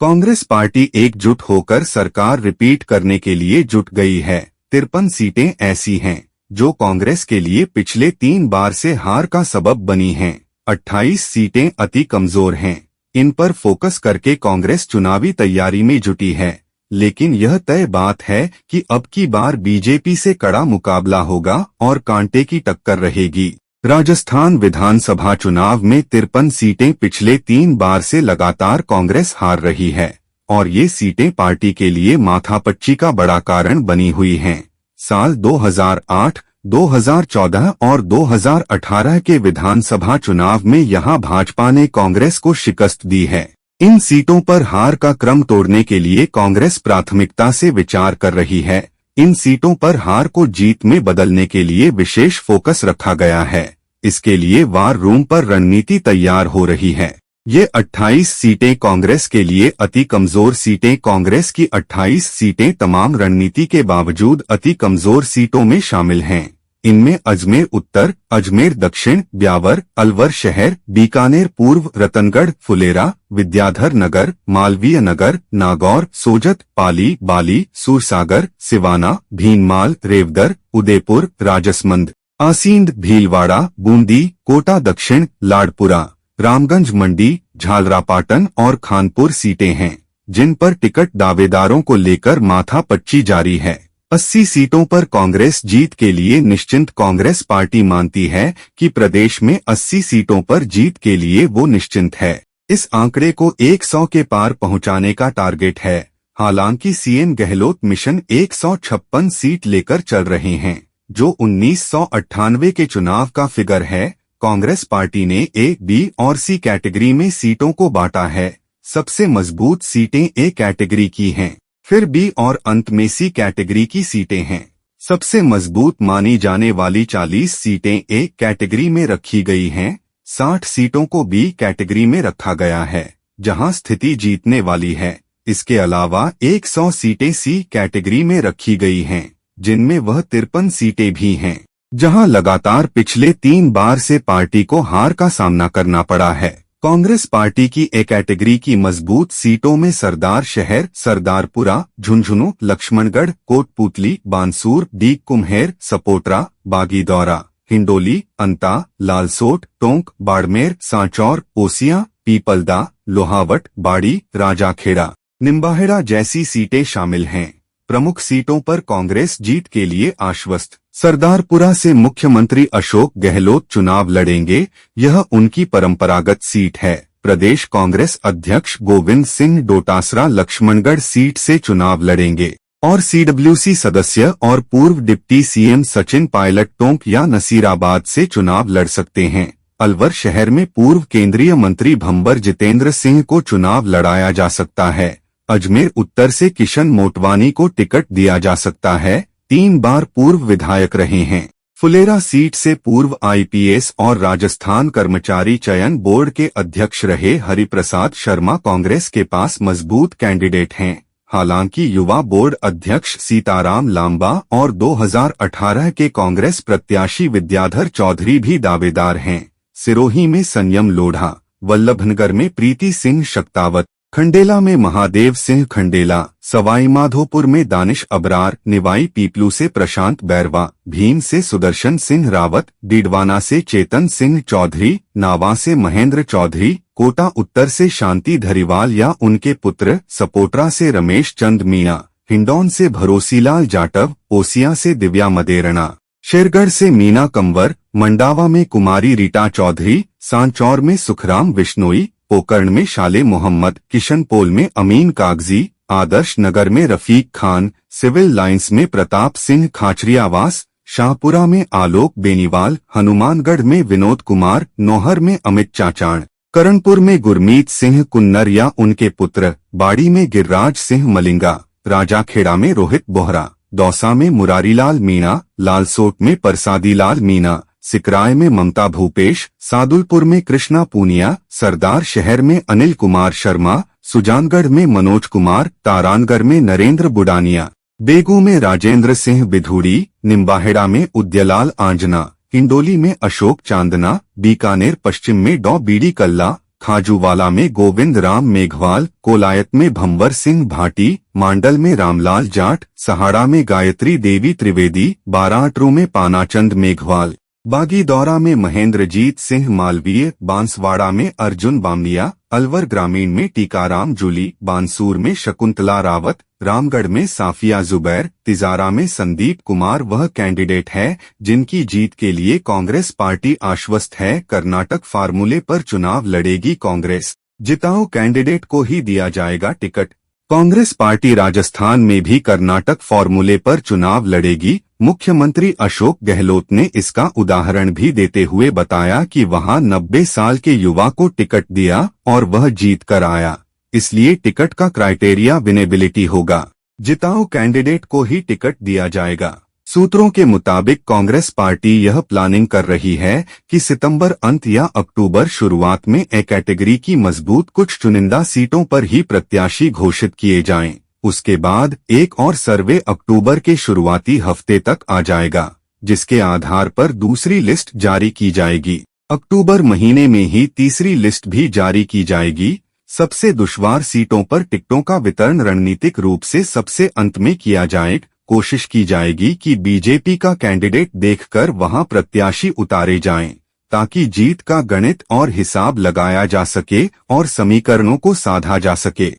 Congress party एकजुट होकर सरकार रिपीट करने के लिए जुट गई है। 53 सीटें ऐसी हैं जो कांग्रेस के लिए पिछले 3 बार से हार का सबब बनी हैं। 28 सीटें अति कमजोर हैं। इन पर फोकस करके कांग्रेस चुनावी तैयारी में जुटी है, लेकिन यह तय बात है कि अब की बार बीजेपी से कड़ा मुकाबला होगा और कांटे की टक्कर रहेगी। राजस्थान विधानसभा चुनाव में 53 सीटें पिछले 3 बार से लगातार कांग्रेस हार रही है और ये सीटें पार्टी के लिए माथापच्ची का बड़ा कारण बनी हुई हैं। साल 2008, 2014 और 2018 के विधानसभा चुनाव में यहां भाजपा ने कांग्रेस को शिकस्त दी है। इन सीटों पर हार का क्रम तोड़ने के लिए कांग्रेस प्राथमिकता से विचार कर रही है। इन सीटों पर हार को जीत में बदलने के लिए विशेष फोकस रखा गया है। इसके लिए वार रूम पर रणनीति तैयार हो रही है। ये 28 सीटें कांग्रेस के लिए अति कमजोर सीटें। कांग्रेस की 28 सीटें तमाम रणनीति के बावजूद अति कमजोर सीटों में शामिल हैं। इनमें अजमेर उत्तर, अजमेर दक्षिण, ब्यावर, अलवर शहर, बीकानेर पूर्व, रतनगढ़, फुलेरा, विद्याधर नगर, मालवीय नगर, नागौर, सोजत, पाली, बाली, सूरसागर, सिवाना, भीनमाल, रेवदर, उदयपुर, राजसमंद, आसींद, भीलवाड़ा, बूंदी, कोटा दक्षिण, लाडपुरा, रामगंज मंडी, झालरापाटन और खानपुर सीटें हैं, जिन पर टिकट दावेदारों को लेकर माथापच्ची जारी है। 80 सीटों पर कांग्रेस जीत के लिए निश्चिंत। कांग्रेस पार्टी मानती है कि प्रदेश में 80 सीटों पर जीत के लिए वो निश्चिंत है। इस आंकड़े को 100 के पार पहुंचाने का टारगेट है। हालांकि सीएम गहलोत मिशन 156 सीट लेकर चल रहे हैं, जो 1998 के चुनाव का फिगर है। कांग्रेस पार्टी ने ए, बी और सी कैटेगरी में सीटों को बांटा है। सबसे मजबूत सीटें ए कैटेगरी की हैं, फिर बी और अंत में सी कैटेगरी की सीटें हैं। सबसे मजबूत मानी जाने वाली 40 सीटें ए कैटेगरी में रखी गई हैं। 60 सीटों को बी कैटेगरी में रखा गया है, जहां स्थिति जीतने वाली है। इसके अलावा 100 सीटें सी कैटेगरी में रखी गई हैं, जिनमें वह 53 सीटें भी हैं, जहां लगातार पिछले 3 बार से पार्टी को हार का सामना करना पड़ा है। कांग्रेस पार्टी की ए कैटेगरी की मजबूत सीटों में सरदार शहर, सरदारपुरा, झुंझुनू, लक्ष्मणगढ़, कोटपुतली, बानसूर, डीग कुम्हेर, सपोटरा, बागीदौरा, हिंडोली, अंता, लालसोट, टोंक, बाड़मेर, सांचौर, ओसियां, पीपलदा, लोहावट, बाड़ी, राजाखेड़ा, निम्बाहेड़ा जैसी सीटें शामिल हैं। प्रमुख सीटों पर कांग्रेस जीत के लिए आश्वस्त। सरदारपुरा से मुख्यमंत्री अशोक गहलोत चुनाव लड़ेंगे। यह उनकी परंपरागत सीट है। प्रदेश कांग्रेस अध्यक्ष गोविंद सिंह डोटासरा लक्ष्मणगढ़ सीट से चुनाव लड़ेंगे और सीडब्ल्यूसी सदस्य और पूर्व डिप्टी सीएम सचिन पायलट टोंक या नसीराबाद से चुनाव लड़ सकते हैं। अलवर शहर में पूर्व केंद्रीय मंत्री भंबर जितेंद्र सिंह को चुनाव लड़ाया जा सकता है। अजमेर उत्तर से किशन मोटवानी को टिकट दिया जा सकता है। 3 बार पूर्व विधायक रहे हैं। फुलेरा सीट से पूर्व आईपीएस और राजस्थान कर्मचारी चयन बोर्ड के अध्यक्ष रहे हरिप्रसाद शर्मा कांग्रेस के पास मजबूत कैंडिडेट हैं। हालांकि युवा बोर्ड अध्यक्ष सीताराम लांबा और 2018 के कांग्रेस प्रत्याशी विद्याधर चौधरी भी दावेदार हैं। सिरोही में संयम लोढ़ा, वल्लभनगर में प्रीति सिंह शक्तावत, खंडेला में महादेव सिंह खंडेला, सवाईमाधोपुर में दानिश अबरार, निवाई पीपलू से प्रशांत बैरवा, भीम से सुदर्शन सिंह रावत, डीडवाना से चेतन सिंह चौधरी, नावा से महेंद्र चौधरी, कोटा उत्तर से शांति धरीवाल या उनके पुत्र, सपोटरा से रमेश चंद मीणा, हिंडौन से भरोसीलाल जाटव, ओसिया से दिव्या मदेरणा, शेरगढ़ से मीना कंवर, मंडावा में कुमारी रीटा चौधरी, सांचौर में सुखराम बिश्नोई, पोकरण में शाले मोहम्मद, किशनपोल में अमीन कागजी, आदर्श नगर में रफीक खान, सिविल लाइंस में प्रताप सिंह खाचरियावास, शाहपुरा में आलोक बेनीवाल, हनुमानगढ़ में विनोद कुमार, नौहर में अमित चाचाण, करणपुर में गुरमीत सिंह कुन्नर या उनके पुत्र, बाड़ी में गिरिराज सिंह मलिंगा, राजाखेड़ा में रोहित बोहरा, दौसा में मुरारीलाल मीणा, लालसोट में परसादीलाल मीणा, सिकराय में ममता भूपेश, सादुलपुर में कृष्णा पूनिया, सरदार शहर में अनिल कुमार शर्मा, सुजानगढ़ में मनोज कुमार, तारानगढ़ में नरेंद्र बुडानिया, बेगू में राजेंद्र सिंह बिधूड़ी, निम्बाहेड़ा में उद्यलाल आंजना, हिंडोली में अशोक चांदना, बीकानेर पश्चिम में डॉ बीडी कल्ला, खाजूवाला में गोविंद राम मेघवाल, कोलायत में भंवर सिंह भाटी, मांडल में रामलाल जाट, सहाड़ा में गायत्री देवी त्रिवेदी, बाराटरू में पानाचंद मेघवाल, बागीदौरा में महेंद्रजीत सिंह मालवीय, बांसवाड़ा में अर्जुन बामनिया, अलवर ग्रामीण में टीकाराम जूली, बांसूर में शकुंतला रावत, रामगढ़ में साफिया जुबैर, तिजारा में संदीप कुमार वह कैंडिडेट है जिनकी जीत के लिए कांग्रेस पार्टी आश्वस्त है। कर्नाटक फार्मूले पर चुनाव लड़ेगी कांग्रेस, जिताऊ कैंडिडेट को ही दिया जाएगा टिकट। कांग्रेस पार्टी राजस्थान में भी कर्नाटक फॉर्मूले पर चुनाव लड़ेगी। मुख्यमंत्री अशोक गहलोत ने इसका उदाहरण भी देते हुए बताया कि वहां 90 साल के युवा को टिकट दिया और वह जीत कर आया, इसलिए टिकट का क्राइटेरिया विनेबिलिटी होगा, जिताऊ कैंडिडेट को ही टिकट दिया जाएगा। सूत्रों के मुताबिक कांग्रेस पार्टी यह प्लानिंग कर रही है कि सितंबर अंत या अक्टूबर शुरुआत में ए कैटेगरी की मजबूत कुछ चुनिंदा सीटों पर ही प्रत्याशी घोषित किए जाएं। उसके बाद एक और सर्वे अक्टूबर के शुरुआती हफ्ते तक आ जाएगा, जिसके आधार पर दूसरी लिस्ट जारी की जाएगी। अक्टूबर महीने में ही तीसरी लिस्ट भी जारी की जाएगी। सबसे दुश्वार सीटों पर टिकटों का वितरण रणनीतिक रूप से सबसे अंत में किया जाए। कोशिश की जाएगी कि बीजेपी का कैंडिडेट देखकर वहां प्रत्याशी उतारे जाएं, ताकि जीत का गणित और हिसाब लगाया जा सके और समीकरणों को साधा जा सके।